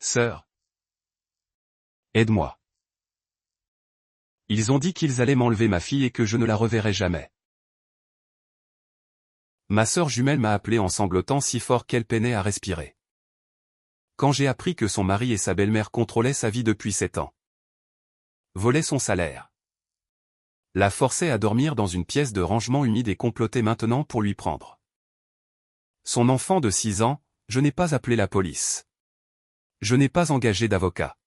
Sœur. Aide-moi. Ils ont dit qu'ils allaient m'enlever ma fille et que je ne la reverrai jamais. Ma sœur jumelle m'a appelé en sanglotant si fort qu'elle peinait à respirer. Quand j'ai appris que son mari et sa belle-mère contrôlaient sa vie depuis 7 ans. Volaient son salaire. La forçaient à dormir dans une pièce de rangement humide et complotaient maintenant pour lui prendre son enfant de 6 ans, je n'ai pas appelé la police. Je n'ai pas engagé d'avocat.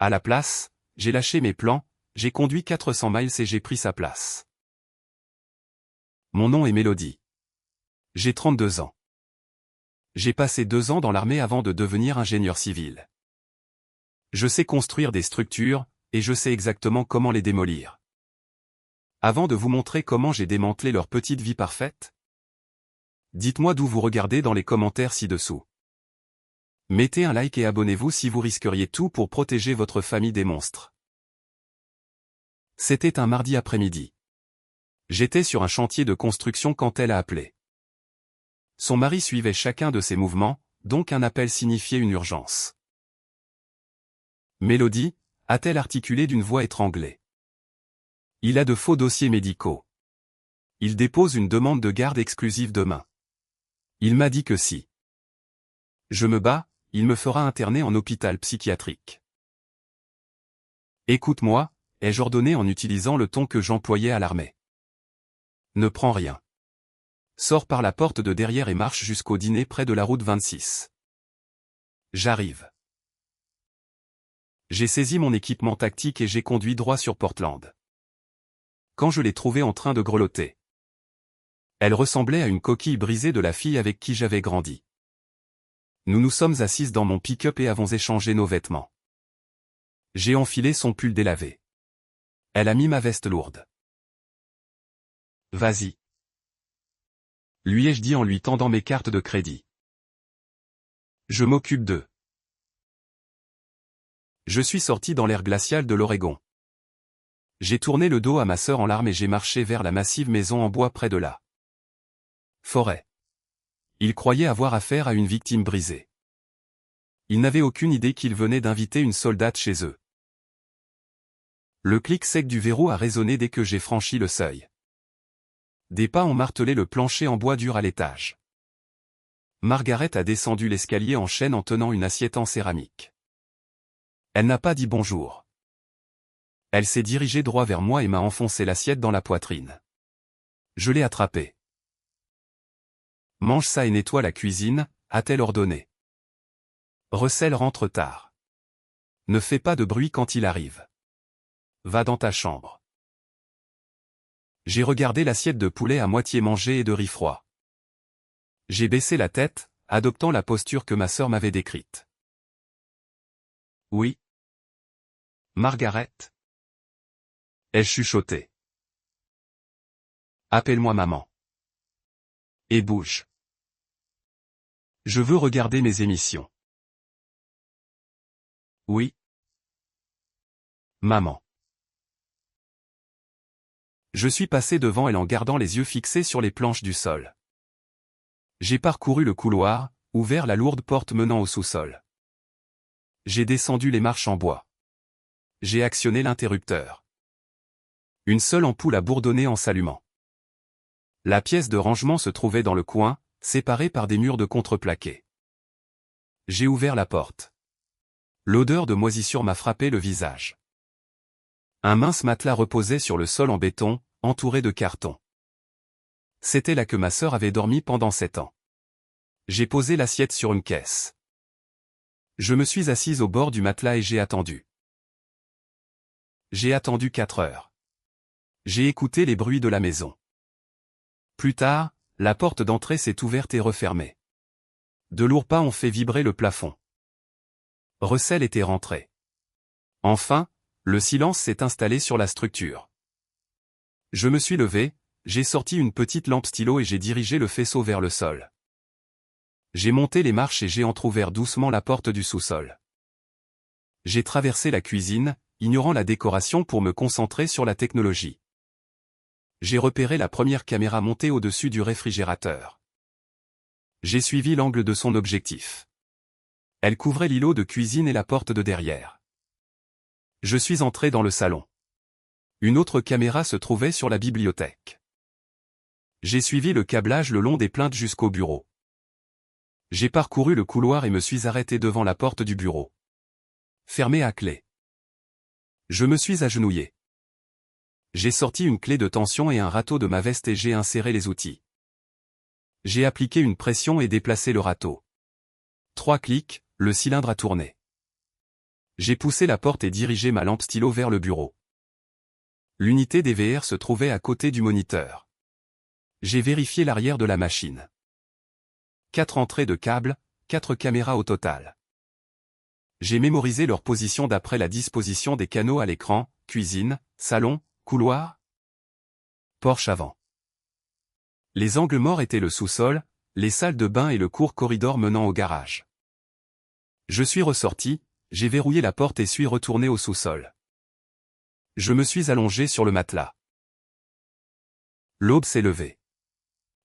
À la place, j'ai lâché mes plans, j'ai conduit 400 miles et j'ai pris sa place. Mon nom est Mélodie. J'ai 32 ans. J'ai passé 2 ans dans l'armée avant de devenir ingénieur civil. Je sais construire des structures, et je sais exactement comment les démolir. Avant de vous montrer comment j'ai démantelé leur petite vie parfaite, dites-moi d'où vous regardez dans les commentaires ci-dessous. Mettez un like et abonnez-vous si vous risqueriez tout pour protéger votre famille des monstres. C'était un mardi après-midi. J'étais sur un chantier de construction quand elle a appelé. Son mari suivait chacun de ses mouvements, donc un appel signifiait une urgence. Mélodie, a-t-elle articulé d'une voix étranglée. Il a de faux dossiers médicaux. Il dépose une demande de garde exclusive demain. Il m'a dit que si je me bats, il me fera interner en hôpital psychiatrique. Écoute-moi, ai-je ordonné en utilisant le ton que j'employais à l'armée. Ne prends rien. Sors par la porte de derrière et marche jusqu'au dîner près de la route 26. J'arrive. J'ai saisi mon équipement tactique et j'ai conduit droit sur Portland. Quand je l'ai trouvée en train de grelotter, elle ressemblait à une coquille brisée de la fille avec qui j'avais grandi. Nous nous sommes assises dans mon pick-up et avons échangé nos vêtements. J'ai enfilé son pull délavé. Elle a mis ma veste lourde. Vas-y. Lui ai-je dit en lui tendant mes cartes de crédit. Je m'occupe d'eux. Je suis sorti dans l'air glacial de l'Oregon. J'ai tourné le dos à ma sœur en larmes et j'ai marché vers la massive maison en bois près de la forêt. Il croyait avoir affaire à une victime brisée. Il n'avait aucune idée qu'il venait d'inviter une soldate chez eux. Le clic sec du verrou a résonné dès que j'ai franchi le seuil. Des pas ont martelé le plancher en bois dur à l'étage. Margaret a descendu l'escalier en chaîne en tenant une assiette en céramique. Elle n'a pas dit bonjour. Elle s'est dirigée droit vers moi et m'a enfoncé l'assiette dans la poitrine. Je l'ai attrapée. Mange ça et nettoie la cuisine, a-t-elle ordonné. Russell rentre tard. Ne fais pas de bruit quand il arrive. Va dans ta chambre. J'ai regardé l'assiette de poulet à moitié mangée et de riz froid. J'ai baissé la tête, adoptant la posture que ma sœur m'avait décrite. Oui. Margaret. Ai-je chuchoté. Appelle-moi maman. Et bouge. Je veux regarder mes émissions. Oui. Maman. Je suis passé devant elle en gardant les yeux fixés sur les planches du sol. J'ai parcouru le couloir, ouvert la lourde porte menant au sous-sol. J'ai descendu les marches en bois. J'ai actionné l'interrupteur. Une seule ampoule a bourdonné en s'allumant. La pièce de rangement se trouvait dans le coin, séparée par des murs de contreplaqué. J'ai ouvert la porte. L'odeur de moisissure m'a frappé le visage. Un mince matelas reposait sur le sol en béton, entouré de cartons. C'était là que ma sœur avait dormi pendant 7 ans. J'ai posé l'assiette sur une caisse. Je me suis assise au bord du matelas et j'ai attendu. J'ai attendu 4 heures. J'ai écouté les bruits de la maison. Plus tard, la porte d'entrée s'est ouverte et refermée. De lourds pas ont fait vibrer le plafond. Russell était rentré. Enfin, le silence s'est installé sur la structure. Je me suis levé, j'ai sorti une petite lampe stylo et j'ai dirigé le faisceau vers le sol. J'ai monté les marches et j'ai entrouvert doucement la porte du sous-sol. J'ai traversé la cuisine, ignorant la décoration pour me concentrer sur la technologie. J'ai repéré la première caméra montée au-dessus du réfrigérateur. J'ai suivi l'angle de son objectif. Elle couvrait l'îlot de cuisine et la porte de derrière. Je suis entré dans le salon. Une autre caméra se trouvait sur la bibliothèque. J'ai suivi le câblage le long des plaintes jusqu'au bureau. J'ai parcouru le couloir et me suis arrêté devant la porte du bureau. Fermée à clé. Je me suis agenouillé. J'ai sorti une clé de tension et un râteau de ma veste et j'ai inséré les outils. J'ai appliqué une pression et déplacé le râteau. 3 clics, le cylindre a tourné. J'ai poussé la porte et dirigé ma lampe stylo vers le bureau. L'unité DVR se trouvait à côté du moniteur. J'ai vérifié l'arrière de la machine. 4 entrées de câbles, 4 caméras au total. J'ai mémorisé leur position d'après la disposition des canaux à l'écran, cuisine, salon, couloir, porche avant. Les angles morts étaient le sous-sol, les salles de bain et le court corridor menant au garage. Je suis ressorti, j'ai verrouillé la porte et suis retourné au sous-sol. Je me suis allongé sur le matelas. L'aube s'est levée.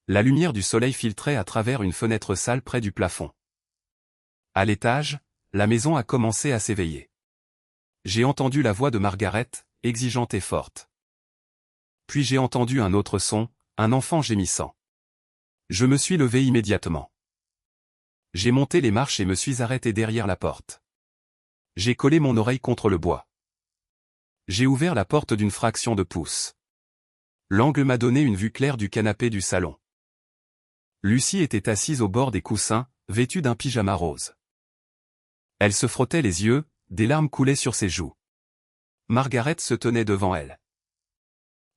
La lumière du soleil filtrait à travers une fenêtre sale près du plafond. À l'étage, la maison a commencé à s'éveiller. J'ai entendu la voix de Margaret, exigeante et forte. Puis j'ai entendu un autre son, un enfant gémissant. Je me suis levé immédiatement. J'ai monté les marches et me suis arrêté derrière la porte. J'ai collé mon oreille contre le bois. J'ai ouvert la porte d'une fraction de pouce. L'angle m'a donné une vue claire du canapé du salon. Lucie était assise au bord des coussins, vêtue d'un pyjama rose. Elle se frottait les yeux, des larmes coulaient sur ses joues. Margaret se tenait devant elle.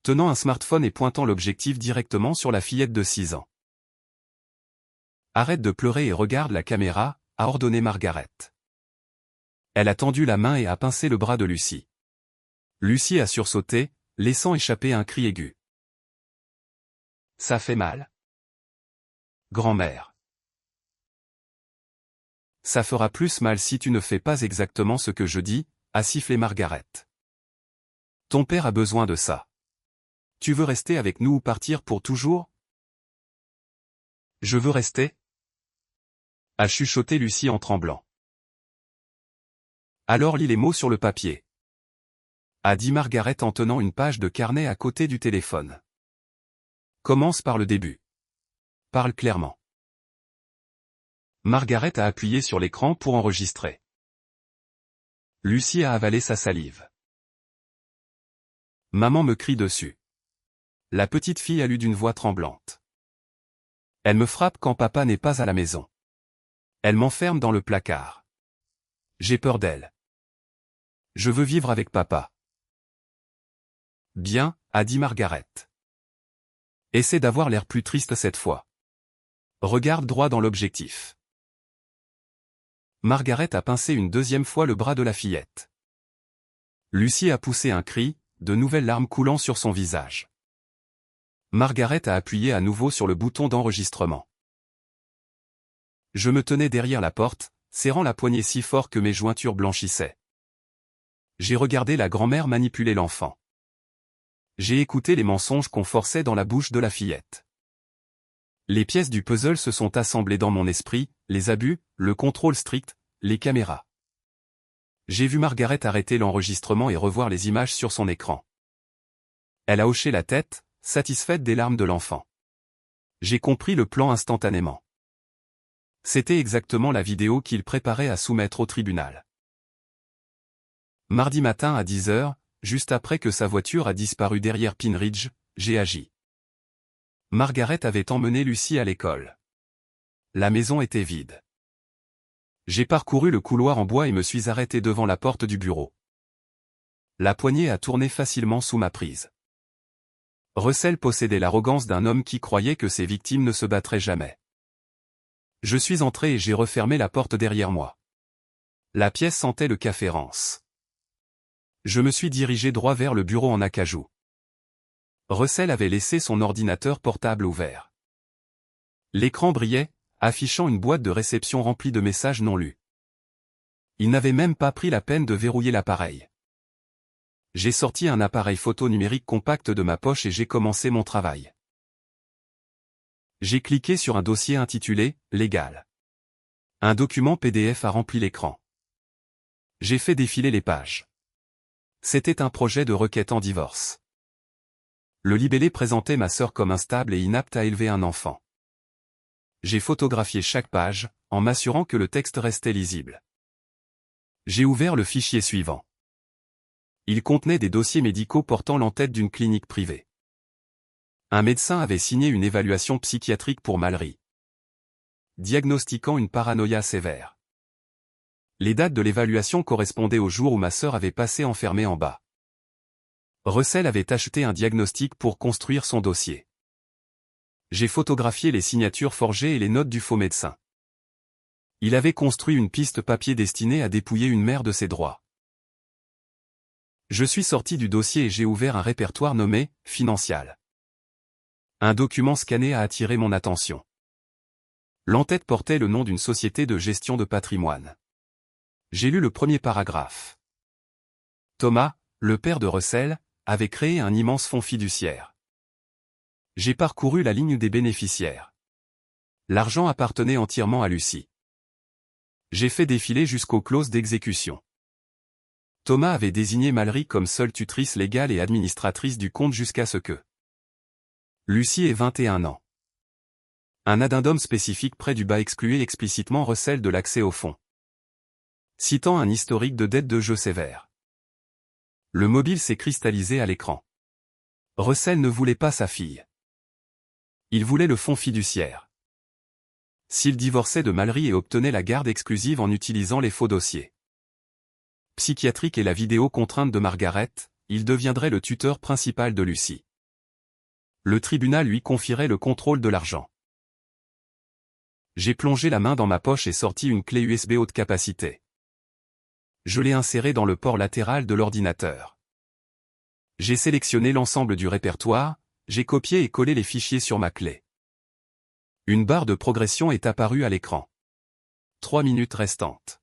Tenant un smartphone et pointant l'objectif directement sur la fillette de 6 ans. Arrête de pleurer et regarde la caméra, a ordonné Margaret. Elle a tendu la main et a pincé le bras de Lucie. Lucie a sursauté, laissant échapper un cri aigu. Ça fait mal. Grand-mère. Ça fera plus mal si tu ne fais pas exactement ce que je dis, a sifflé Margaret. Ton père a besoin de ça. Tu veux rester avec nous ou partir pour toujours? Je veux rester, a chuchoté Lucie en tremblant. Alors lis les mots sur le papier, a dit Margaret en tenant une page de carnet à côté du téléphone. Commence par le début. Parle clairement. Margaret a appuyé sur l'écran pour enregistrer. Lucie a avalé sa salive. Maman me crie dessus. La petite fille a lu d'une voix tremblante. Elle me frappe quand papa n'est pas à la maison. Elle m'enferme dans le placard. J'ai peur d'elle. Je veux vivre avec papa. Bien, a dit Margaret. Essaie d'avoir l'air plus triste cette fois. Regarde droit dans l'objectif. Margaret a pincé une deuxième fois le bras de la fillette. Lucie a poussé un cri, de nouvelles larmes coulant sur son visage. Margaret a appuyé à nouveau sur le bouton d'enregistrement. Je me tenais derrière la porte, serrant la poignée si fort que mes jointures blanchissaient. J'ai regardé la grand-mère manipuler l'enfant. J'ai écouté les mensonges qu'on forçait dans la bouche de la fillette. Les pièces du puzzle se sont assemblées dans mon esprit, les abus, le contrôle strict, les caméras. J'ai vu Margaret arrêter l'enregistrement et revoir les images sur son écran. Elle a hoché la tête, satisfaite des larmes de l'enfant. J'ai compris le plan instantanément. C'était exactement la vidéo qu'il préparait à soumettre au tribunal. Mardi matin à 10 h, juste après que sa voiture a disparu derrière Pine Ridge, j'ai agi. Margaret avait emmené Lucie à l'école. La maison était vide. J'ai parcouru le couloir en bois et me suis arrêté devant la porte du bureau. La poignée a tourné facilement sous ma prise. Russell possédait l'arrogance d'un homme qui croyait que ses victimes ne se battraient jamais. Je suis entré et j'ai refermé la porte derrière moi. La pièce sentait le café rance. Je me suis dirigé droit vers le bureau en acajou. Russell avait laissé son ordinateur portable ouvert. L'écran brillait, affichant une boîte de réception remplie de messages non lus. Il n'avait même pas pris la peine de verrouiller l'appareil. J'ai sorti un appareil photo numérique compact de ma poche et j'ai commencé mon travail. J'ai cliqué sur un dossier intitulé « Légal ». Un document PDF a rempli l'écran. J'ai fait défiler les pages. C'était un projet de requête en divorce. Le libellé présentait ma sœur comme instable et inapte à élever un enfant. J'ai photographié chaque page, en m'assurant que le texte restait lisible. J'ai ouvert le fichier suivant. Il contenait des dossiers médicaux portant l'entête d'une clinique privée. Un médecin avait signé une évaluation psychiatrique pour Mallory, diagnostiquant une paranoïa sévère. Les dates de l'évaluation correspondaient au jour où ma sœur avait passé enfermée en bas. Russell avait acheté un diagnostic pour construire son dossier. J'ai photographié les signatures forgées et les notes du faux médecin. Il avait construit une piste papier destinée à dépouiller une mère de ses droits. Je suis sorti du dossier et j'ai ouvert un répertoire nommé « Financial ». Un document scanné a attiré mon attention. L'entête portait le nom d'une société de gestion de patrimoine. J'ai lu le premier paragraphe. Thomas, le père de Russell, avait créé un immense fonds fiduciaire. J'ai parcouru la ligne des bénéficiaires. L'argent appartenait entièrement à Lucie. J'ai fait défiler jusqu'aux clauses d'exécution. Thomas avait désigné Mallory comme seule tutrice légale et administratrice du compte jusqu'à ce que Lucie ait 21 ans. Un addendum spécifique près du bas excluait explicitement Russell de l'accès au fonds, citant un historique de dettes de jeu sévère. Le mobile s'est cristallisé à l'écran. Russell ne voulait pas sa fille. Il voulait le fonds fiduciaire. S'il divorçait de Mallory et obtenait la garde exclusive en utilisant les faux dossiers psychiatriques et la vidéo contrainte de Margaret, il deviendrait le tuteur principal de Lucie. Le tribunal lui confierait le contrôle de l'argent. J'ai plongé la main dans ma poche et sorti une clé USB haute capacité. Je l'ai insérée dans le port latéral de l'ordinateur. J'ai sélectionné l'ensemble du répertoire, j'ai copié et collé les fichiers sur ma clé. Une barre de progression est apparue à l'écran. 3 minutes restantes.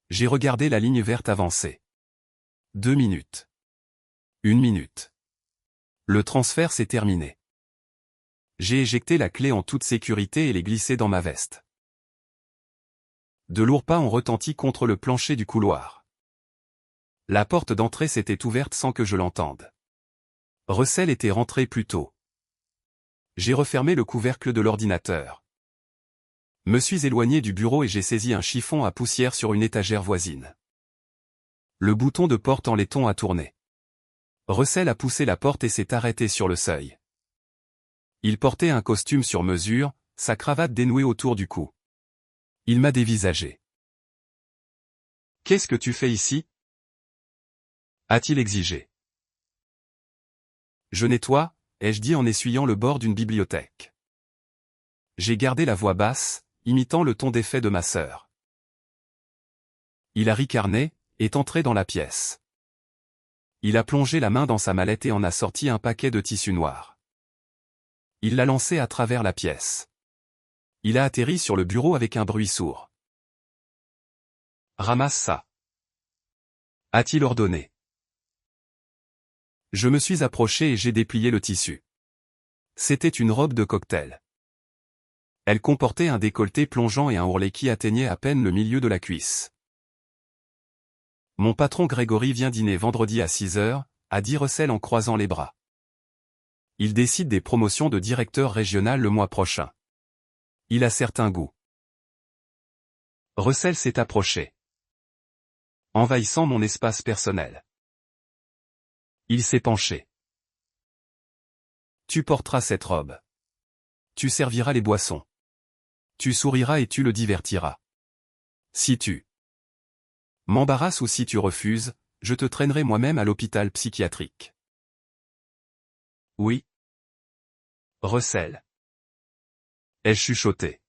J'ai regardé la ligne verte avancer. 2 minutes. 1 minute. Le transfert s'est terminé. J'ai éjecté la clé en toute sécurité et l'ai glissée dans ma veste. De lourds pas ont retenti contre le plancher du couloir. La porte d'entrée s'était ouverte sans que je l'entende. Russell était rentré plus tôt. J'ai refermé le couvercle de l'ordinateur. Me suis éloigné du bureau et j'ai saisi un chiffon à poussière sur une étagère voisine. Le bouton de porte en laiton a tourné. Russell a poussé la porte et s'est arrêté sur le seuil. Il portait un costume sur mesure, sa cravate dénouée autour du cou. Il m'a dévisagé. « Qu'est-ce que tu fais ici ?» a-t-il exigé. « Je nettoie », ai-je dit en essuyant le bord d'une bibliothèque. J'ai gardé la voix basse, imitant le ton d'effet de ma sœur. Il a ricané, est entré dans la pièce. Il a plongé la main dans sa mallette et en a sorti un paquet de tissu noir. Il l'a lancé à travers la pièce. Il a atterri sur le bureau avec un bruit sourd. « Ramasse ça !» a-t-il ordonné. Je me suis approché et j'ai déplié le tissu. C'était une robe de cocktail. Elle comportait un décolleté plongeant et un ourlet qui atteignait à peine le milieu de la cuisse. « Mon patron Grégory vient dîner vendredi à 6 heures, a dit Russell en croisant les bras. Il décide des promotions de directeur régional le mois prochain. Il a certain goût. Russell s'est approché, envahissant mon espace personnel. Il s'est penché. Tu porteras cette robe. Tu serviras les boissons. Tu souriras et tu le divertiras. Si tu m'embarrasses ou si tu refuses, je te traînerai moi-même à l'hôpital psychiatrique. Oui. Russell. Ai-je chuchoté.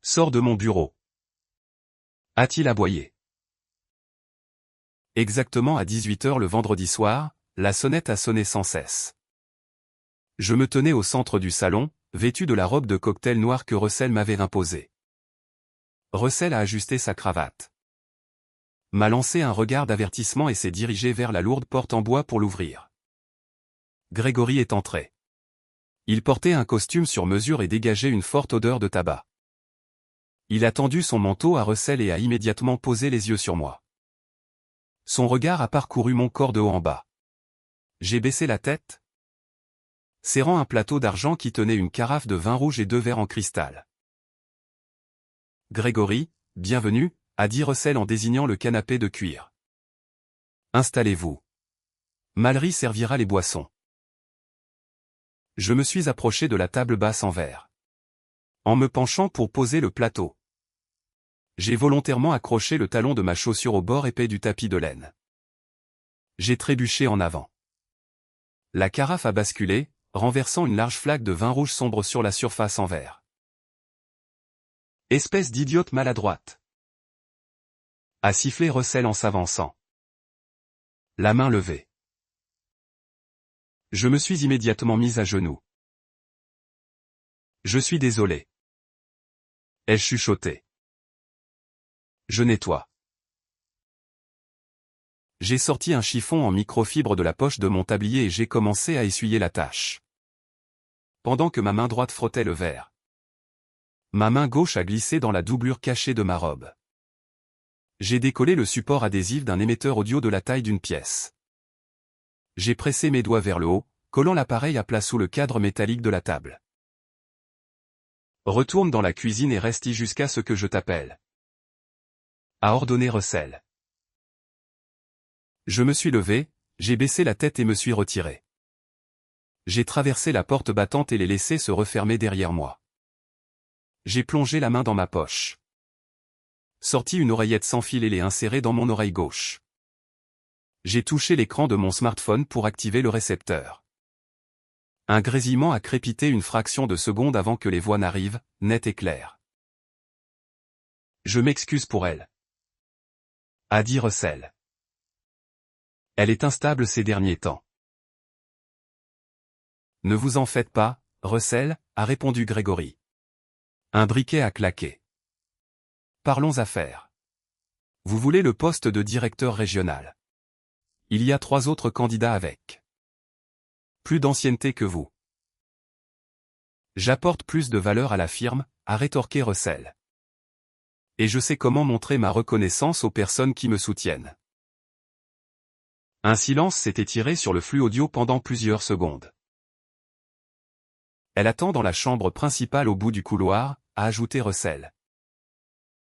Sors de mon bureau. A-t-il aboyé. Exactement à 18 h le vendredi soir, la sonnette a sonné sans cesse. Je me tenais au centre du salon, vêtu de la robe de cocktail noire que Russell m'avait imposée. Russell a ajusté sa cravate. M'a lancé un regard d'avertissement et s'est dirigé vers la lourde porte en bois pour l'ouvrir. Grégory est entré. Il portait un costume sur mesure et dégageait une forte odeur de tabac. Il a tendu son manteau à Russell et a immédiatement posé les yeux sur moi. Son regard a parcouru mon corps de haut en bas. J'ai baissé la tête, serrant un plateau d'argent qui tenait une carafe de vin rouge et 2 verres en cristal. « Grégory, bienvenue », a dit Russell en désignant le canapé de cuir. « Installez-vous. Mallory servira les boissons. » Je me suis approché de la table basse en verre. En me penchant pour poser le plateau, j'ai volontairement accroché le talon de ma chaussure au bord épais du tapis de laine. J'ai trébuché en avant. La carafe a basculé, renversant une large flaque de vin rouge sombre sur la surface en verre. « Espèce d'idiote maladroite !» a sifflé Russell en s'avançant, la main levée. Je me suis immédiatement mise à genoux. « Je suis désolé. » ai-je chuchoté. « Je nettoie. » J'ai sorti un chiffon en microfibre de la poche de mon tablier et j'ai commencé à essuyer la tache. Pendant que ma main droite frottait le verre, ma main gauche a glissé dans la doublure cachée de ma robe. J'ai décollé le support adhésif d'un émetteur audio de la taille d'une pièce. J'ai pressé mes doigts vers le haut, collant l'appareil à plat sous le cadre métallique de la table. « Retourne dans la cuisine et reste y jusqu'à ce que je t'appelle, » a ordonné Russell. Je me suis levé, j'ai baissé la tête et me suis retiré. J'ai traversé la porte battante et l'ai laissée se refermer derrière moi. J'ai plongé la main dans ma poche, sorti une oreillette sans fil et l'ai insérée dans mon oreille gauche. J'ai touché l'écran de mon smartphone pour activer le récepteur. Un grésillement a crépité une fraction de seconde avant que les voix n'arrivent, nettes et claires. « Je m'excuse pour elle, » a dit Russell. « Elle est instable ces derniers temps. » « Ne vous en faites pas, Russell, » a répondu Grégory. Un briquet a claqué. « Parlons affaires. Vous voulez le poste de directeur régional. Il y a 3 autres candidats avec plus d'ancienneté que vous. J'apporte plus de valeur à la firme, » a rétorqué Russell. Et je sais comment montrer ma reconnaissance aux personnes qui me soutiennent. Un silence s'est étiré sur le flux audio pendant plusieurs secondes. Elle attend dans la chambre principale au bout du couloir, a ajouté Russell,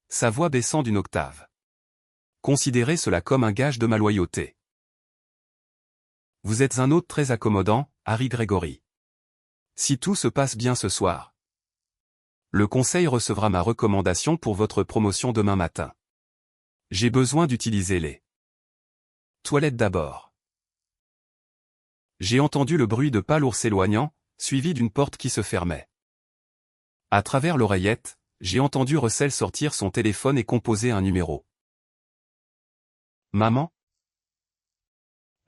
sa voix baissant d'une octave. Considérez cela comme un gage de ma loyauté. Vous êtes un hôte très accommodant, Harry Grégory. Si tout se passe bien ce soir, le conseil recevra ma recommandation pour votre promotion demain matin. J'ai besoin d'utiliser les toilettes d'abord. J'ai entendu le bruit de pas lourds s'éloignant, suivi d'une porte qui se fermait. À travers l'oreillette, j'ai entendu Russell sortir son téléphone et composer un numéro. « Maman ?»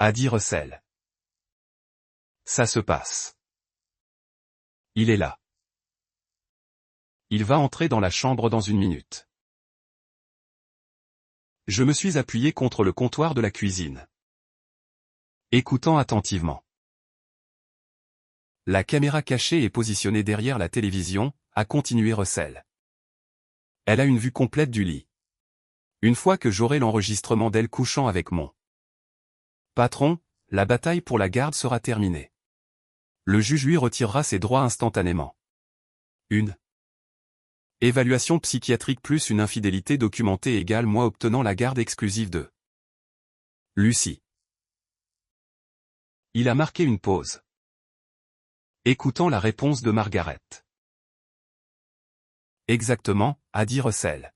a dit Russell. « Ça se passe. Il est là. Il va entrer dans la chambre dans 1 minute. » Je me suis appuyé contre le comptoir de la cuisine, écoutant attentivement. La caméra cachée est positionnée derrière la télévision, a continué Russell. Elle a une vue complète du lit. Une fois que j'aurai l'enregistrement d'elle couchant avec mon patron, la bataille pour la garde sera terminée. Le juge lui retirera ses droits instantanément. Une évaluation psychiatrique plus une infidélité documentée égale moi obtenant la garde exclusive de Lucie. Il a marqué une pause, écoutant la réponse de Margaret. Exactement, a dit Russell.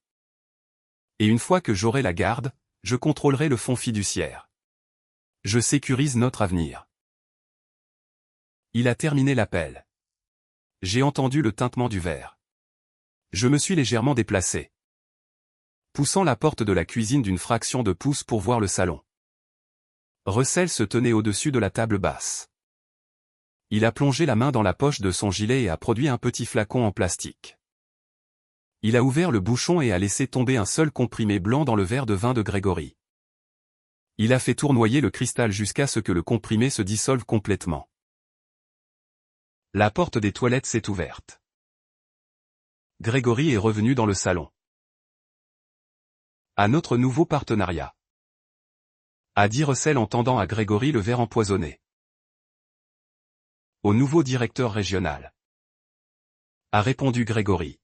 Et une fois que j'aurai la garde, je contrôlerai le fonds fiduciaire. Je sécurise notre avenir. Il a terminé l'appel. J'ai entendu le tintement du verre. Je me suis légèrement déplacé, poussant la porte de la cuisine d'une fraction de pouce pour voir le salon. Russell se tenait au-dessus de la table basse. Il a plongé la main dans la poche de son gilet et a produit un petit flacon en plastique. Il a ouvert le bouchon et a laissé tomber un seul comprimé blanc dans le verre de vin de Grégory. Il a fait tournoyer le cristal jusqu'à ce que le comprimé se dissolve complètement. La porte des toilettes s'est ouverte. Grégory est revenu dans le salon. À notre nouveau partenariat. A dit Russell en tendant à Grégory le verre empoisonné. Au nouveau directeur régional. A répondu Grégory.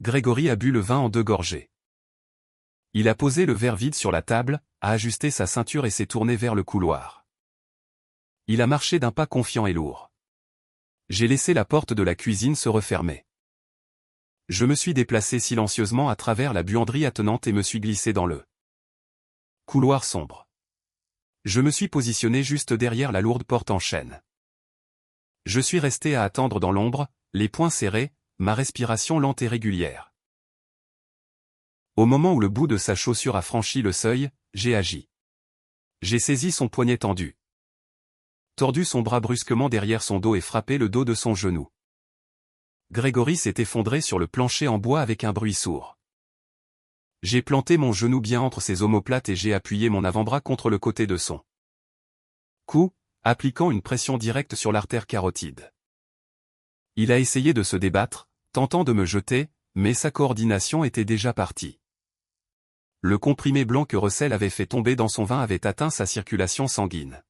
Grégory a bu le vin en 2 gorgées. Il a posé le verre vide sur la table, a ajusté sa ceinture et s'est tourné vers le couloir. Il a marché d'un pas confiant et lourd. J'ai laissé la porte de la cuisine se refermer. Je me suis déplacé silencieusement à travers la buanderie attenante et me suis glissé dans le couloir sombre. Je me suis positionné juste derrière la lourde porte en chêne. Je suis resté à attendre dans l'ombre, les poings serrés, ma respiration lente et régulière. Au moment où le bout de sa chaussure a franchi le seuil, j'ai agi. J'ai saisi son poignet tendu. Tordu son bras brusquement derrière son dos et frappé le dos de son genou. Grégory s'est effondré sur le plancher en bois avec un bruit sourd. J'ai planté mon genou bien entre ses omoplates et j'ai appuyé mon avant-bras contre le côté de son cou, appliquant une pression directe sur l'artère carotide. Il a essayé de se débattre, tentant de me jeter, mais sa coordination était déjà partie. Le comprimé blanc que Russell avait fait tomber dans son vin avait atteint sa circulation sanguine.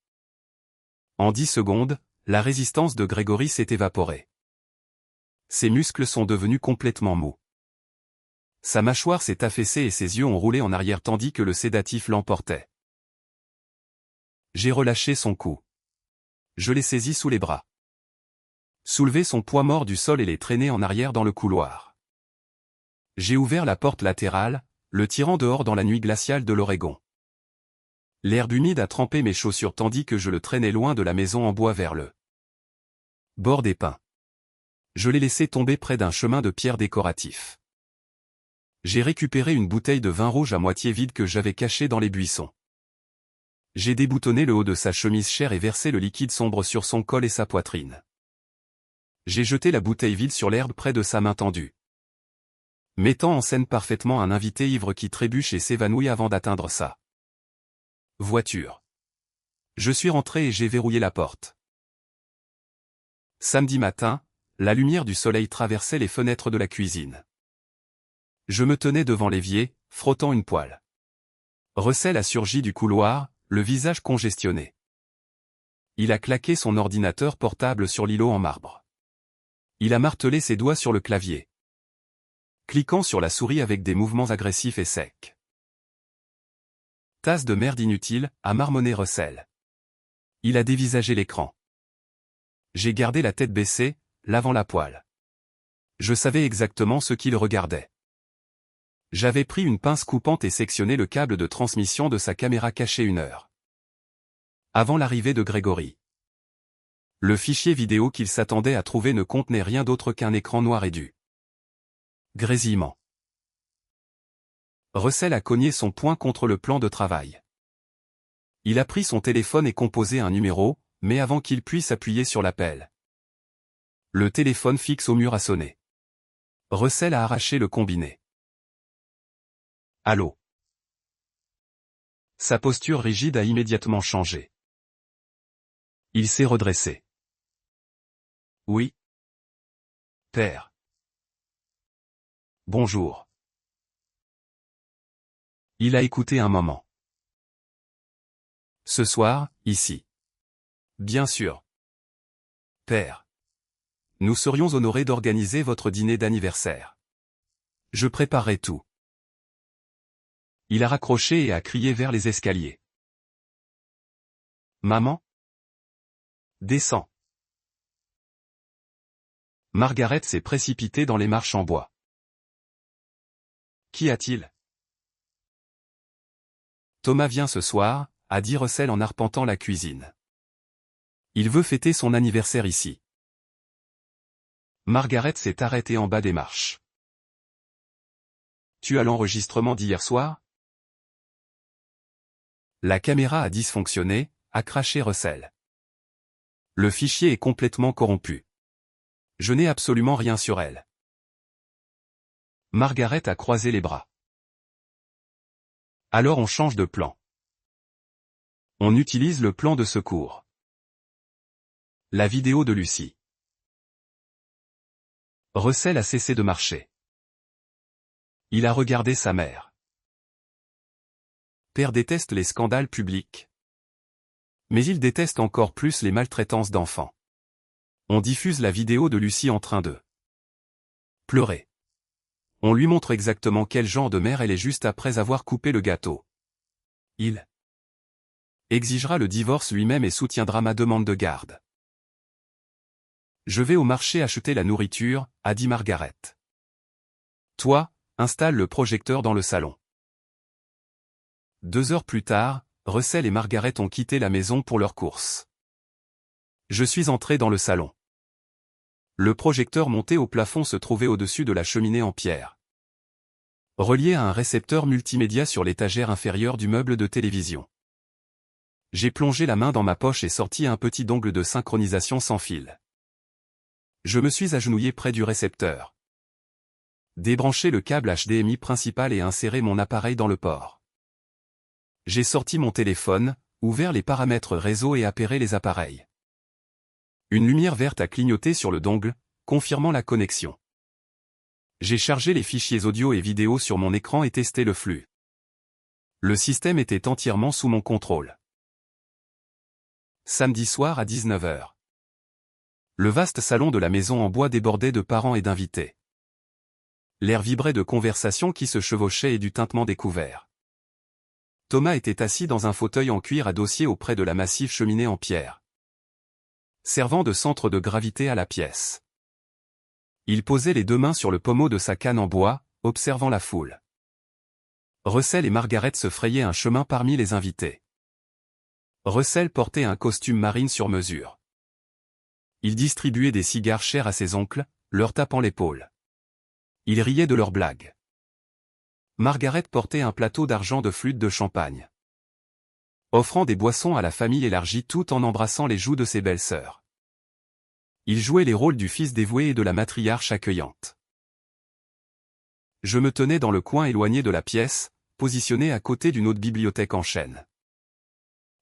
En 10 secondes, la résistance de Grégory s'est évaporée. Ses muscles sont devenus complètement mous. Sa mâchoire s'est affaissée et ses yeux ont roulé en arrière tandis que le sédatif l'emportait. J'ai relâché son cou. Je l'ai saisi sous les bras. Soulevé son poids mort du sol et l'ai traîné en arrière dans le couloir. J'ai ouvert la porte latérale, le tirant dehors dans la nuit glaciale de l'Oregon. L'herbe humide a trempé mes chaussures tandis que je le traînais loin de la maison en bois vers le bord des pins. Je l'ai laissé tomber près d'un chemin de pierre décoratif. J'ai récupéré une bouteille de vin rouge à moitié vide que j'avais cachée dans les buissons. J'ai déboutonné le haut de sa chemise chère et versé le liquide sombre sur son col et sa poitrine. J'ai jeté la bouteille vide sur l'herbe près de sa main tendue. Mettant en scène parfaitement un invité ivre qui trébuche et s'évanouit avant d'atteindre sa voiture. Je suis rentré et j'ai verrouillé la porte. Samedi matin, la lumière du soleil traversait les fenêtres de la cuisine. Je me tenais devant l'évier, frottant une poêle. Russell a surgi du couloir, le visage congestionné. Il a claqué son ordinateur portable sur l'îlot en marbre. Il a martelé ses doigts sur le clavier, cliquant sur la souris avec des mouvements agressifs et secs. Tasse de merde inutile, a marmonné Russell. Il a dévisagé l'écran. J'ai gardé la tête baissée, lavant la poêle. Je savais exactement ce qu'il regardait. J'avais pris une pince coupante et sectionné le câble de transmission de sa caméra cachée 1 heure avant l'arrivée de Grégory. Le fichier vidéo qu'il s'attendait à trouver ne contenait rien d'autre qu'un écran noir et du grésillement. Russell a cogné son poing contre le plan de travail. Il a pris son téléphone et composé un numéro, mais avant qu'il puisse appuyer sur l'appel, le téléphone fixe au mur a sonné. Russell a arraché le combiné. Allô. Sa posture rigide a immédiatement changé. Il s'est redressé. Oui. Père. Bonjour. Il a écouté un moment. Ce soir, ici. Bien sûr. Père. Nous serions honorés d'organiser votre dîner d'anniversaire. Je préparerai tout. Il a raccroché et a crié vers les escaliers. Maman? Descends. Margaret s'est précipitée dans les marches en bois. Qu'y a-t-il? Thomas vient ce soir, a dit Russell en arpentant la cuisine. Il veut fêter son anniversaire ici. Margaret s'est arrêtée en bas des marches. Tu as l'enregistrement d'hier soir? La caméra a dysfonctionné, a craché Russell. Le fichier est complètement corrompu. Je n'ai absolument rien sur elle. Margaret a croisé les bras. Alors on change de plan. On utilise le plan de secours. La vidéo de Lucie. Russell a cessé de marcher. Il a regardé sa mère. Père déteste les scandales publics. Mais il déteste encore plus les maltraitances d'enfants. On diffuse la vidéo de Lucie en train de pleurer. On lui montre exactement quel genre de mère elle est juste après avoir coupé le gâteau. Il exigera le divorce lui-même et soutiendra ma demande de garde. Je vais au marché acheter la nourriture, a dit Margaret. Toi, installe le projecteur dans le salon. 2 heures plus tard, Russell et Margaret ont quitté la maison pour leurs courses. Je suis entré dans le salon. Le projecteur monté au plafond se trouvait au-dessus de la cheminée en pierre, relié à un récepteur multimédia sur l'étagère inférieure du meuble de télévision. J'ai plongé la main dans ma poche et sorti un petit dongle de synchronisation sans fil. Je me suis agenouillé près du récepteur, débranché le câble HDMI principal et inséré mon appareil dans le port. J'ai sorti mon téléphone, ouvert les paramètres réseau et appairé les appareils. Une lumière verte a clignoté sur le dongle, confirmant la connexion. J'ai chargé les fichiers audio et vidéo sur mon écran et testé le flux. Le système était entièrement sous mon contrôle. Samedi soir à 19 h. Le vaste salon de la maison en bois débordait de parents et d'invités. L'air vibrait de conversations qui se chevauchaient et du tintement des couverts. Thomas était assis dans un fauteuil en cuir à dossier auprès de la massive cheminée en pierre, servant de centre de gravité à la pièce. Il posait les 2 mains sur le pommeau de sa canne en bois, observant la foule. Russell et Margaret se frayaient un chemin parmi les invités. Russell portait un costume marine sur mesure. Il distribuait des cigares chers à ses oncles, leur tapant l'épaule. Il riait de leurs blagues. Margaret portait un plateau d'argent de flûte de champagne, offrant des boissons à la famille élargie tout en embrassant les joues de ses belles-sœurs. Il jouait les rôles du fils dévoué et de la matriarche accueillante. Je me tenais dans le coin éloigné de la pièce, positionné à côté d'une autre bibliothèque en chêne.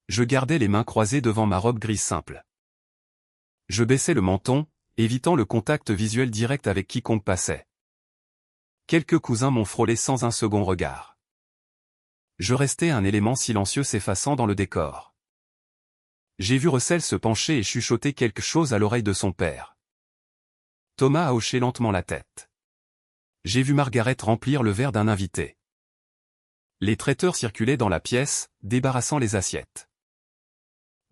Je gardais les mains croisées devant ma robe grise simple. Je baissais le menton, évitant le contact visuel direct avec quiconque passait. Quelques cousins m'ont frôlé sans un second regard. Je restais un élément silencieux s'effaçant dans le décor. J'ai vu Russell se pencher et chuchoter quelque chose à l'oreille de son père. Thomas a hoché lentement la tête. J'ai vu Margaret remplir le verre d'un invité. Les traiteurs circulaient dans la pièce, débarrassant les assiettes.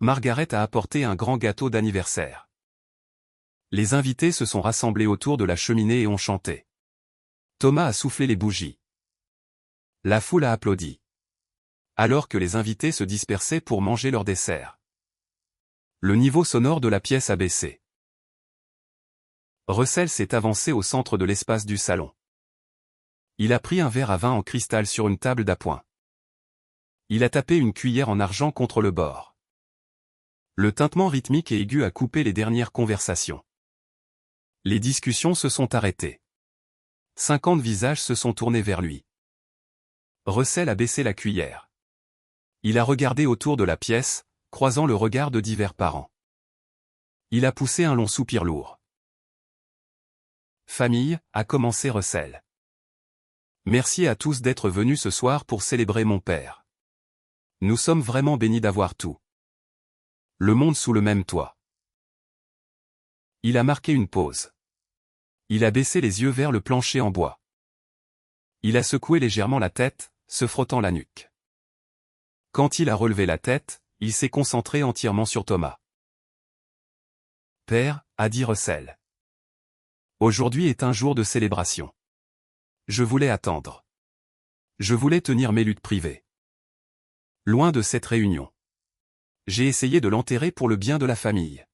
Margaret a apporté un grand gâteau d'anniversaire. Les invités se sont rassemblés autour de la cheminée et ont chanté. Thomas a soufflé les bougies. La foule a applaudi, alors que les invités se dispersaient pour manger leur dessert. Le niveau sonore de la pièce a baissé. Russell s'est avancé au centre de l'espace du salon. Il a pris un verre à vin en cristal sur une table d'appoint. Il a tapé une cuillère en argent contre le bord. Le tintement rythmique et aigu a coupé les dernières conversations. Les discussions se sont arrêtées. 50 visages se sont tournés vers lui. Russell a baissé la cuillère. Il a regardé autour de la pièce, croisant le regard de divers parents. Il a poussé un long soupir lourd. Famille, a commencé Russell. Merci à tous d'être venus ce soir pour célébrer mon père. Nous sommes vraiment bénis d'avoir tout le monde sous le même toit. Il a marqué une pause. Il a baissé les yeux vers le plancher en bois. Il a secoué légèrement la tête, se frottant la nuque. Quand il a relevé la tête, il s'est concentré entièrement sur Thomas. Père, a dit Russell. Aujourd'hui est un jour de célébration. Je voulais attendre. Je voulais tenir mes luttes privées. Loin de cette réunion. J'ai essayé de l'enterrer pour le bien de la famille.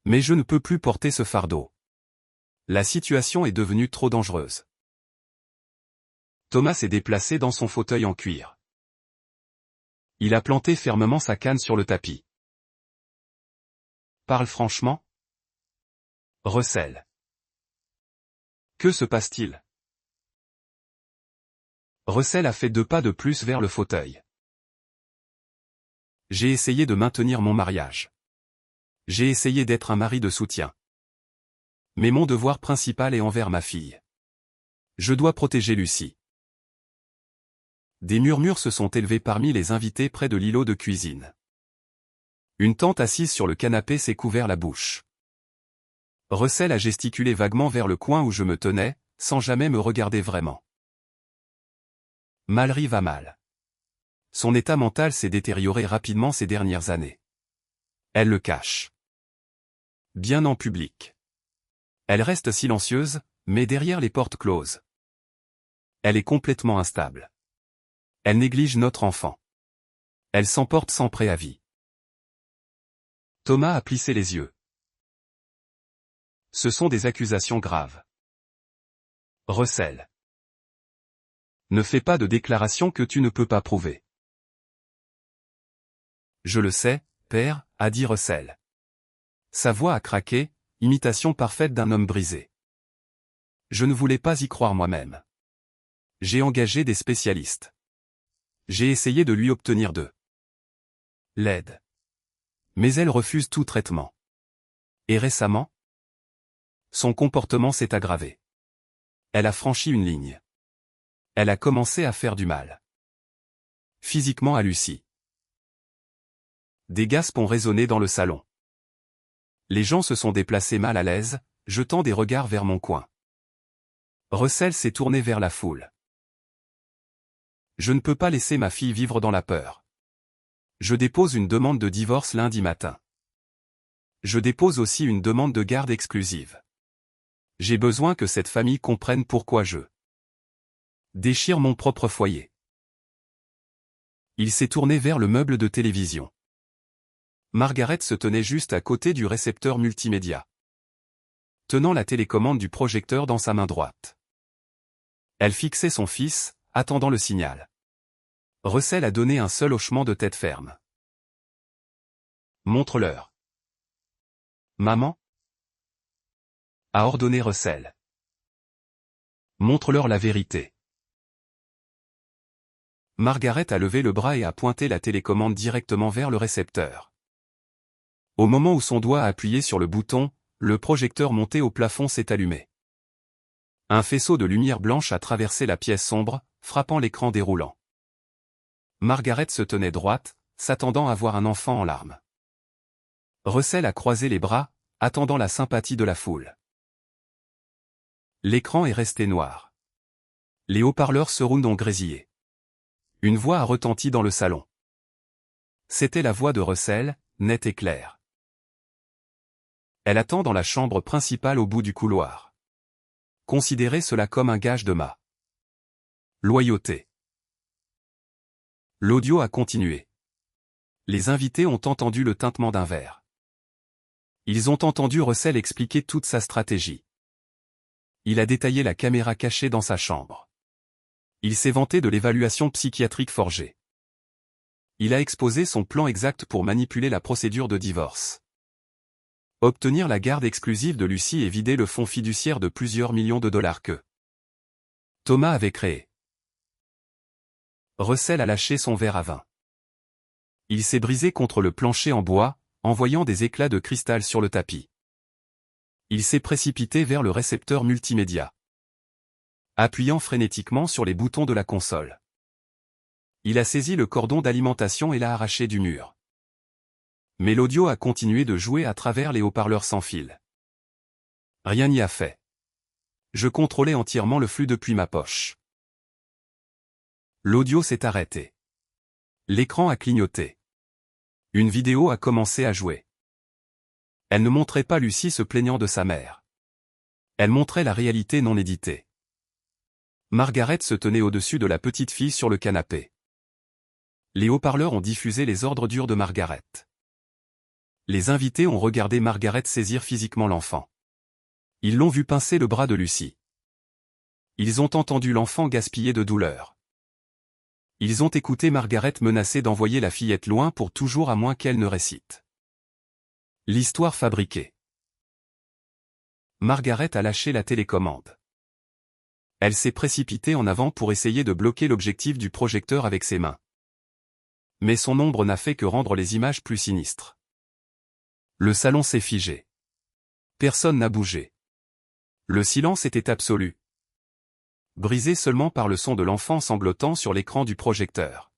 Mais je ne peux plus porter ce fardeau. La situation est devenue trop dangereuse. Thomas s'est déplacé dans son fauteuil en cuir. Il a planté fermement sa canne sur le tapis. Parle franchement. Russell. Que se passe-t-il? Russell a fait 2 pas de plus vers le fauteuil. J'ai essayé de maintenir mon mariage. J'ai essayé d'être un mari de soutien. Mais mon devoir principal est envers ma fille. Je dois protéger Lucie. Des murmures se sont élevés parmi les invités près de l'îlot de cuisine. Une tante assise sur le canapé s'est couvert la bouche. Russell a gesticulé vaguement vers le coin où je me tenais, sans jamais me regarder vraiment. Mallory va mal. Son état mental s'est détérioré rapidement ces dernières années. Elle le cache. Bien en public. Elle reste silencieuse, mais derrière les portes closes. Elle est complètement instable. Elle néglige notre enfant. Elle s'emporte sans préavis. Thomas a plissé les yeux. Ce sont des accusations graves. Russell. Ne fais pas de déclaration que tu ne peux pas prouver. Je le sais, père, a dit Russell. Sa voix a craqué, imitation parfaite d'un homme brisé. Je ne voulais pas y croire moi-même. J'ai engagé des spécialistes. J'ai essayé de lui obtenir de l'aide. Mais elle refuse tout traitement. Et récemment, son comportement s'est aggravé. Elle a franchi une ligne. Elle a commencé à faire du mal. Physiquement à Lucie. Des gaspes ont résonné dans le salon. Les gens se sont déplacés mal à l'aise, jetant des regards vers mon coin. Russell s'est tourné vers la foule. Je ne peux pas laisser ma fille vivre dans la peur. Je dépose une demande de divorce lundi matin. Je dépose aussi une demande de garde exclusive. J'ai besoin que cette famille comprenne pourquoi je déchire mon propre foyer. Il s'est tourné vers le meuble de télévision. Margaret se tenait juste à côté du récepteur multimédia, tenant la télécommande du projecteur dans sa main droite. Elle fixait son fils, attendant le signal. Russell a donné un seul hochement de tête ferme. Montre-leur. Maman, a ordonné Russell. Montre-leur la vérité. Margaret a levé le bras et a pointé la télécommande directement vers le récepteur. Au moment où son doigt a appuyé sur le bouton, le projecteur monté au plafond s'est allumé. Un faisceau de lumière blanche a traversé la pièce sombre, frappant l'écran déroulant. Margaret se tenait droite, s'attendant à voir un enfant en larmes. Russell a croisé les bras, attendant la sympathie de la foule. L'écran est resté noir. Les haut-parleurs Surround ont grésillé. Une voix a retenti dans le salon. C'était la voix de Russell, nette et claire. Elle attend dans la chambre principale au bout du couloir. Considérez cela comme un gage de ma loyauté. L'audio a continué. Les invités ont entendu le tintement d'un verre. Ils ont entendu Russell expliquer toute sa stratégie. Il a détaillé la caméra cachée dans sa chambre. Il s'est vanté de l'évaluation psychiatrique forgée. Il a exposé son plan exact pour manipuler la procédure de divorce. Obtenir la garde exclusive de Lucie et vider le fonds fiduciaire de plusieurs millions de dollars que Thomas avait créé. Russell a lâché son verre à vin. Il s'est brisé contre le plancher en bois, envoyant des éclats de cristal sur le tapis. Il s'est précipité vers le récepteur multimédia, appuyant frénétiquement sur les boutons de la console. Il a saisi le cordon d'alimentation et l'a arraché du mur. Mais l'audio a continué de jouer à travers les haut-parleurs sans fil. Rien n'y a fait. Je contrôlais entièrement le flux depuis ma poche. L'audio s'est arrêté. L'écran a clignoté. Une vidéo a commencé à jouer. Elle ne montrait pas Lucie se plaignant de sa mère. Elle montrait la réalité non éditée. Margaret se tenait au-dessus de la petite fille sur le canapé. Les haut-parleurs ont diffusé les ordres durs de Margaret. Les invités ont regardé Margaret saisir physiquement l'enfant. Ils l'ont vu pincer le bras de Lucie. Ils ont entendu l'enfant gaspiller de douleur. Ils ont écouté Margaret menacer d'envoyer la fillette loin pour toujours à moins qu'elle ne récite l'histoire fabriquée. Margaret a lâché la télécommande. Elle s'est précipitée en avant pour essayer de bloquer l'objectif du projecteur avec ses mains. Mais son ombre n'a fait que rendre les images plus sinistres. Le salon s'est figé. Personne n'a bougé. Le silence était absolu. brisé seulement par le son de l'enfant sanglotant sur l'écran du projecteur.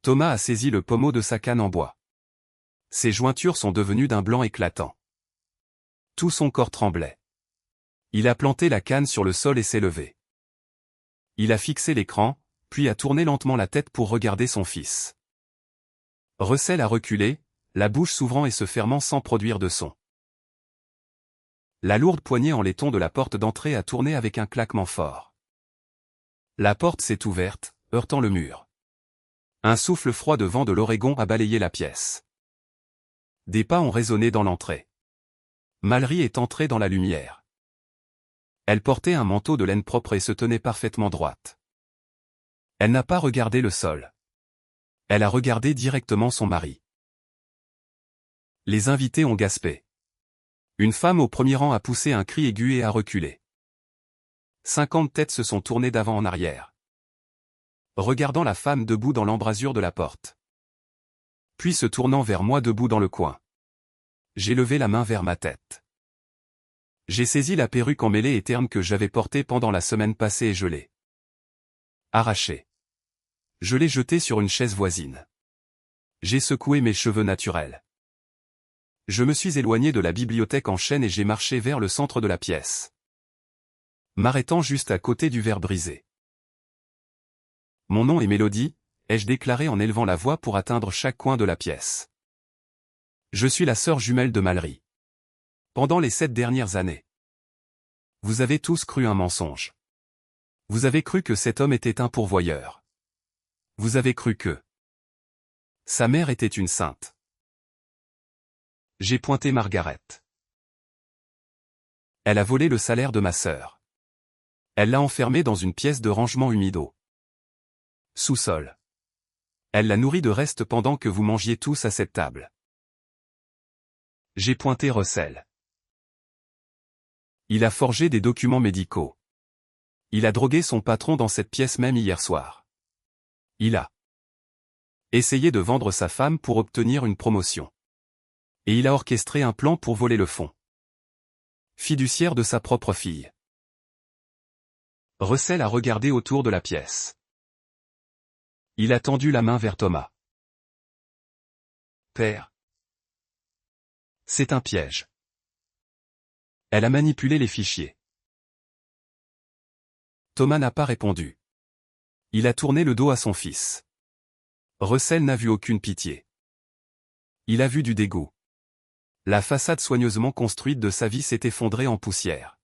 Thomas a saisi le pommeau de sa canne en bois. Ses jointures sont devenues d'un blanc éclatant. Tout son corps tremblait. Il a planté la canne sur le sol et s'est levé. Il a fixé l'écran, puis a tourné lentement la tête pour regarder son fils. Russell a reculé, la bouche s'ouvrant et se fermant sans produire de son. La lourde poignée en laiton de la porte d'entrée a tourné avec un claquement fort. La porte s'est ouverte, heurtant le mur. Un souffle froid de vent de l'Oregon a balayé la pièce. Des pas ont résonné dans l'entrée. Mallory est entrée dans la lumière. Elle portait un manteau de laine propre et se tenait parfaitement droite. Elle n'a pas regardé le sol. Elle a regardé directement son mari. Les invités ont gaspé. Une femme au premier rang a poussé un cri aigu et a reculé. 50 têtes se sont tournées d'avant en arrière, regardant la femme debout dans l'embrasure de la porte. Puis se tournant vers moi debout dans le coin. J'ai levé la main vers ma tête. J'ai saisi la perruque emmêlée et terne que j'avais portée pendant la semaine passée et je l'ai arrachée. Je l'ai jetée sur une chaise voisine. J'ai secoué mes cheveux naturels. Je me suis éloigné de la bibliothèque en chaîne et j'ai marché vers le centre de la pièce, m'arrêtant juste à côté du verre brisé. Mon nom est Mélodie, ai-je déclaré en élevant la voix pour atteindre chaque coin de la pièce. Je suis la sœur jumelle de Mallory. Pendant les 7 dernières années, vous avez tous cru un mensonge. Vous avez cru que cet homme était un pourvoyeur. Vous avez cru que sa mère était une sainte. J'ai pointé Margaret. Elle a volé le salaire de ma sœur. Elle l'a enfermée dans une pièce de rangement humido. Sous-sol. Elle l'a nourrie de restes pendant que vous mangiez tous à cette table. J'ai pointé Russell. Il a forgé des documents médicaux. Il a drogué son patron dans cette pièce même hier soir. Il a essayé de vendre sa femme pour obtenir une promotion. Et il a orchestré un plan pour voler le fonds fiduciaire de sa propre fille. Russell a regardé autour de la pièce. Il a tendu la main vers Thomas. Père. C'est un piège. Elle a manipulé les fichiers. Thomas n'a pas répondu. Il a tourné le dos à son fils. Russell n'a vu aucune pitié. Il a vu du dégoût. La façade soigneusement construite de sa vie s'est effondrée en poussière.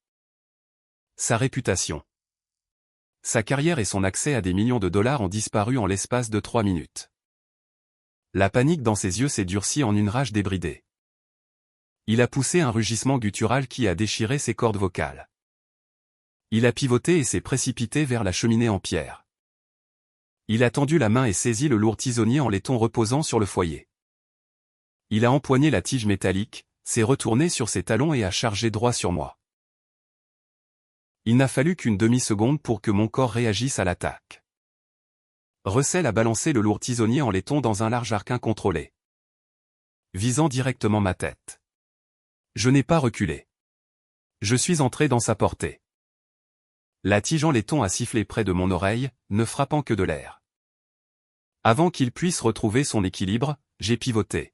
Sa réputation, sa carrière et son accès à des millions de dollars ont disparu en l'espace de 3 minutes. La panique dans ses yeux s'est durcie en une rage débridée. Il a poussé un rugissement guttural qui a déchiré ses cordes vocales. Il a pivoté et s'est précipité vers la cheminée en pierre. Il a tendu la main et saisi le lourd tisonnier en laiton reposant sur le foyer. Il a empoigné la tige métallique, s'est retourné sur ses talons et a chargé droit sur moi. Il n'a fallu qu'une demi-seconde pour que mon corps réagisse à l'attaque. Russell a balancé le lourd tisonnier en laiton dans un large arc incontrôlé, visant directement ma tête. Je n'ai pas reculé. Je suis entré dans sa portée. La tige en laiton a sifflé près de mon oreille, ne frappant que de l'air. Avant qu'il puisse retrouver son équilibre, j'ai pivoté.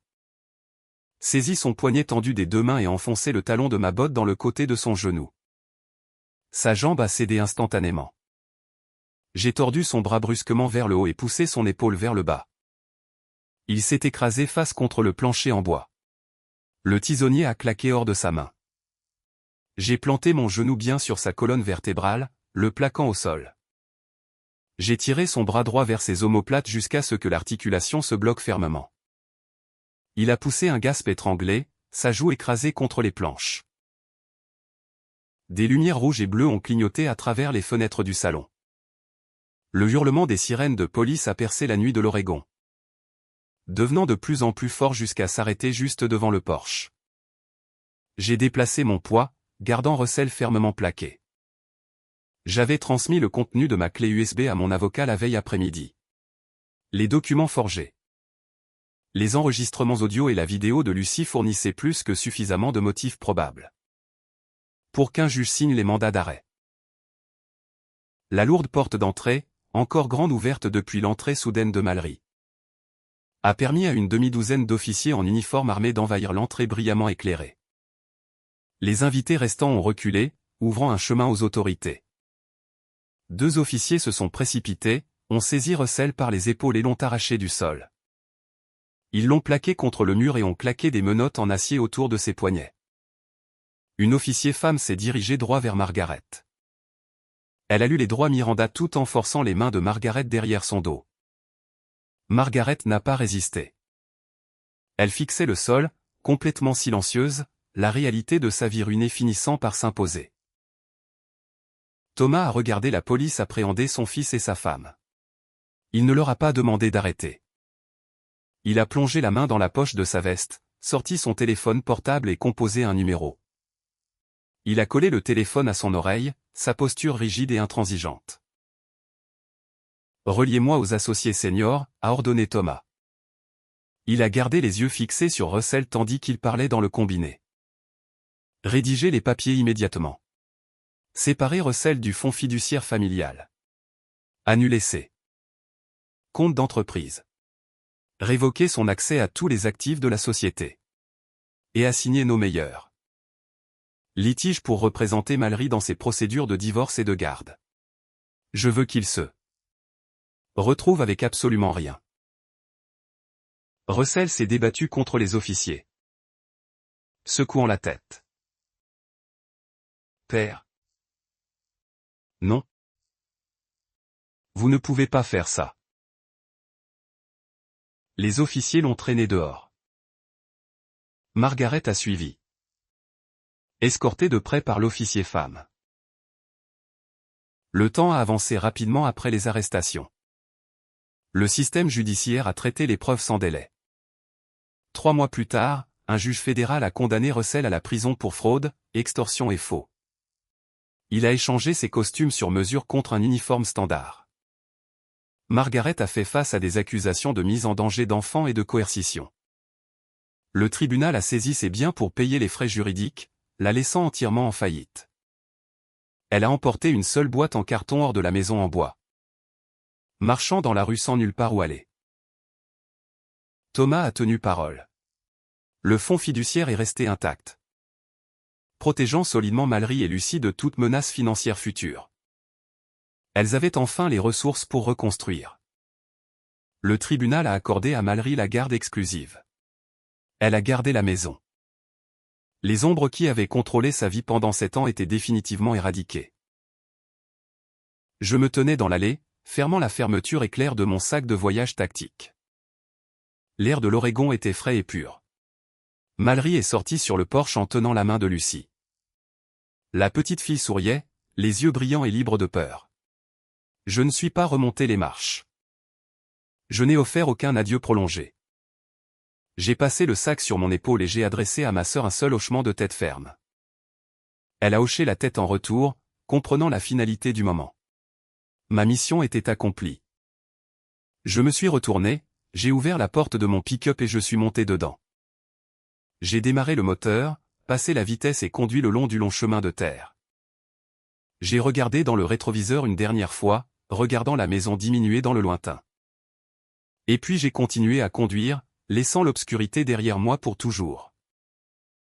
Saisi son poignet tendu des 2 mains et enfoncé le talon de ma botte dans le côté de son genou. Sa jambe a cédé instantanément. J'ai tordu son bras brusquement vers le haut et poussé son épaule vers le bas. Il s'est écrasé face contre le plancher en bois. Le tisonnier a claqué hors de sa main. J'ai planté mon genou bien sur sa colonne vertébrale, le plaquant au sol. J'ai tiré son bras droit vers ses omoplates jusqu'à ce que l'articulation se bloque fermement. Il a poussé un gasp étranglé, sa joue écrasée contre les planches. Des lumières rouges et bleues ont clignoté à travers les fenêtres du salon. Le hurlement des sirènes de police a percé la nuit de l'Oregon, devenant de plus en plus fort jusqu'à s'arrêter juste devant le porche. J'ai déplacé mon poids, gardant Russell fermement plaqué. J'avais transmis le contenu de ma clé USB à mon avocat la veille après-midi. Les documents forgés, les enregistrements audio et la vidéo de Lucie fournissaient plus que suffisamment de motifs probables pour qu'un juge signe les mandats d'arrêt. La lourde porte d'entrée, encore grande ouverte depuis l'entrée soudaine de Mallery, a permis à une demi-douzaine d'officiers en uniforme armés d'envahir l'entrée brillamment éclairée. Les invités restants ont reculé, ouvrant un chemin aux autorités. 2 officiers se sont précipités, ont saisi Russell par les épaules et l'ont arraché du sol. Ils l'ont plaqué contre le mur et ont claqué des menottes en acier autour de ses poignets. Une officier femme s'est dirigée droit vers Margaret. Elle a lu les droits Miranda tout en forçant les mains de Margaret derrière son dos. Margaret n'a pas résisté. Elle fixait le sol, complètement silencieuse, la réalité de sa vie ruinée finissant par s'imposer. Thomas a regardé la police appréhender son fils et sa femme. Il ne leur a pas demandé d'arrêter. Il a plongé la main dans la poche de sa veste, sorti son téléphone portable et composé un numéro. Il a collé le téléphone à son oreille, sa posture rigide et intransigeante. « Reliez-moi aux associés seniors », a ordonné Thomas. Il a gardé les yeux fixés sur Russell tandis qu'il parlait dans le combiné. « Rédigez les papiers immédiatement. Séparez Russell du fonds fiduciaire familial. Annulez ses comptes d'entreprise. Révoquez son accès à tous les actifs de la société. Et assignez nos meilleurs litiges pour représenter Mallery dans ses procédures de divorce et de garde. Je veux qu'il se retrouve avec absolument rien. » Russell s'est débattu contre les officiers, secouant la tête. « Père. Non. Vous ne pouvez pas faire ça. » Les officiers l'ont traîné dehors. Margaret a suivi, escortée de près par l'officier femme. Le temps a avancé rapidement après les arrestations. Le système judiciaire a traité les preuves sans délai. 3 mois plus tard, un juge fédéral a condamné Russell à la prison pour fraude, extorsion et faux. Il a échangé ses costumes sur mesure contre un uniforme standard. Margaret a fait face à des accusations de mise en danger d'enfants et de coercition. Le tribunal a saisi ses biens pour payer les frais juridiques, la laissant entièrement en faillite. Elle a emporté une seule boîte en carton hors de la maison en bois, marchant dans la rue sans nulle part où aller. Thomas a tenu parole. Le fonds fiduciaire est resté intact, protégeant solidement Mallery et Lucy de toute menace financière future. Elles avaient enfin les ressources pour reconstruire. Le tribunal a accordé à Mallery la garde exclusive. Elle a gardé la maison. Les ombres qui avaient contrôlé sa vie pendant 7 ans étaient définitivement éradiquées. Je me tenais dans l'allée, fermant la fermeture éclair de mon sac de voyage tactique. L'air de l'Oregon était frais et pur. Mallery est sortie sur le porche en tenant la main de Lucy. La petite fille souriait, les yeux brillants et libres de peur. Je ne suis pas remonté les marches. Je n'ai offert aucun adieu prolongé. J'ai passé le sac sur mon épaule et j'ai adressé à ma sœur un seul hochement de tête ferme. Elle a hoché la tête en retour, comprenant la finalité du moment. Ma mission était accomplie. Je me suis retourné, j'ai ouvert la porte de mon pick-up et je suis monté dedans. J'ai démarré le moteur, passé la vitesse et conduit le long du long chemin de terre. J'ai regardé dans le rétroviseur une dernière fois, regardant la maison diminuer dans le lointain. Et puis j'ai continué à conduire, laissant l'obscurité derrière moi pour toujours.